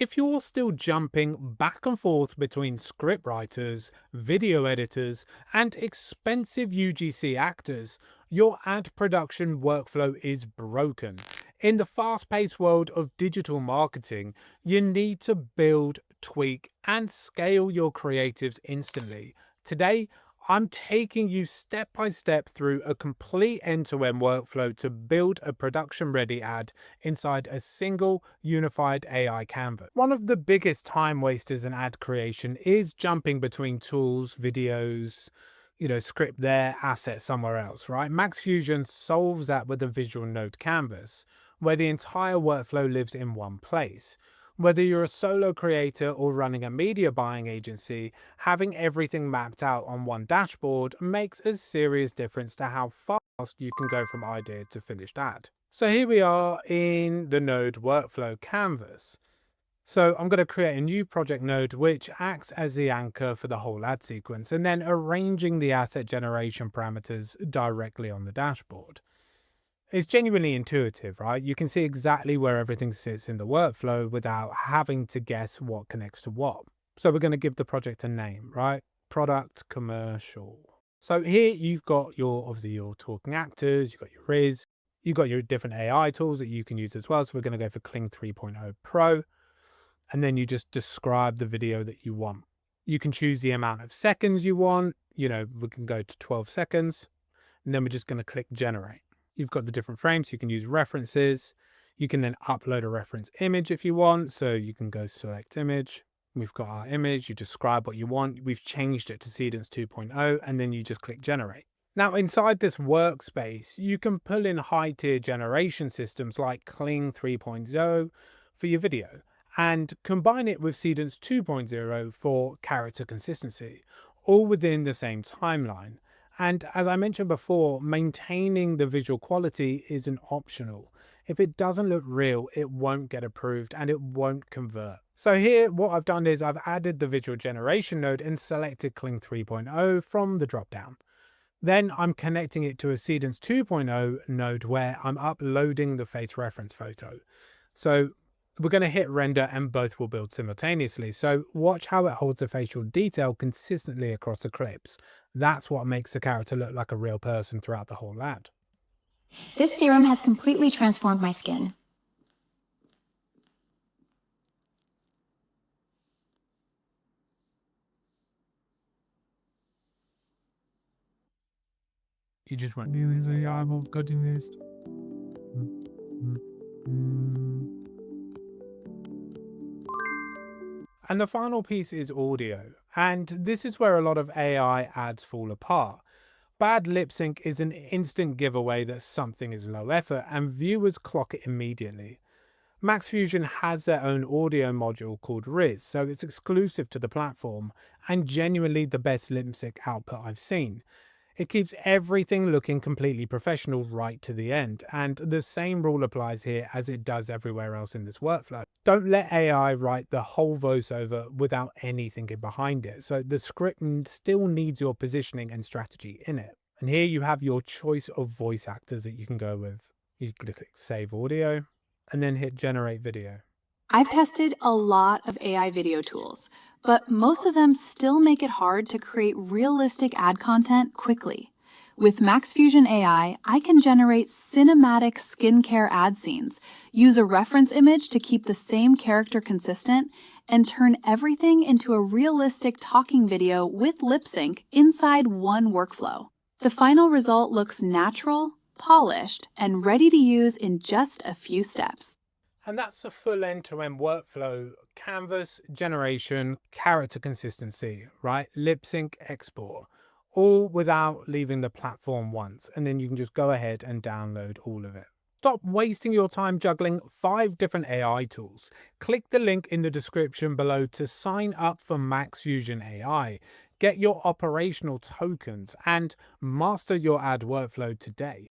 If you're still jumping back and forth between script writers, video editors, and expensive UGC actors, your ad production workflow is broken. In the fast-paced world of digital marketing, you need to build, tweak, and scale your creatives instantly. Today, I'm taking you step by step through a complete end-to-end workflow to build a production-ready ad inside a single unified AI canvas. One of the biggest time wasters in ad creation is jumping between tools, videos, script there, asset somewhere else, right? Max Fusion solves that with a visual node canvas, where the entire workflow lives in one place. Whether you're a solo creator or running a media buying agency, having everything mapped out on one dashboard makes a serious difference to how fast you can go from idea to finished ad. So here we are in the node workflow canvas. So I'm going to create a new project node which acts as the anchor for the whole ad sequence, and then arranging the asset generation parameters directly on the dashboard. It's genuinely intuitive, right? You can see exactly where everything sits in the workflow without having to guess what connects to what. So we're going to give the project a name, right? Product commercial. So here you've got obviously your talking actors, you've got your Riz, you've got your different AI tools that you can use as well. So we're going to go for Kling 3.0 Pro, and then you just describe the video that you want. You can choose the amount of seconds you want. We can go to 12 seconds, and then we're just going to click generate. You've got the different frames. You can use references. You can then upload a reference image if you want. So you can go select image. We've got our image. You describe what you want. We've changed it to Cedance 2.0, and then you just click generate. Now, inside this workspace, you can pull in high-tier generation systems like Kling 3.0 for your video and combine it with Cedance 2.0 for character consistency, all within the same timeline. And as I mentioned before, maintaining the visual quality is an optional. If it doesn't look real, it won't get approved and it won't convert. So here, what I've done is I've added the visual generation node and selected Kling 3.0 from the dropdown. Then I'm connecting it to a Cedance 2.0 node where I'm uploading the face reference photo. So we're going to hit render and both will build simultaneously. So watch how it holds the facial detail consistently across the clips. That's what makes the character look like a real person throughout the whole ad. This serum has completely transformed my skin. You just went, I'm cutting this. And the final piece is audio. And this is where a lot of AI ads fall apart. Bad lip sync is an instant giveaway that something is low effort and viewers clock it immediately. Max Fusion has their own audio module called Riz, so it's exclusive to the platform and genuinely the best lip sync output I've seen. It keeps everything looking completely professional right to the end, and the same rule applies here as it does everywhere else in this workflow. Don't let AI write the whole voiceover without any thinking behind it, so the script still needs your positioning and strategy in it. And here you have your choice of voice actors that you can go with. You can click Save Audio, and then hit Generate Video. I've tested a lot of AI video tools, but most of them still make it hard to create realistic ad content quickly. With Max Fusion AI, I can generate cinematic skincare ad scenes, use a reference image to keep the same character consistent, and turn everything into a realistic talking video with lip sync inside one workflow. The final result looks natural, polished, and ready to use in just a few steps. And that's a full end-to-end workflow: canvas generation, character consistency, right? Lip sync, export, all without leaving the platform once. And then you can just go ahead and download all of it. Stop wasting your time juggling 5 different AI tools. Click the link in the description below to sign up for Max Fusion AI. Get your operational tokens and master your ad workflow today.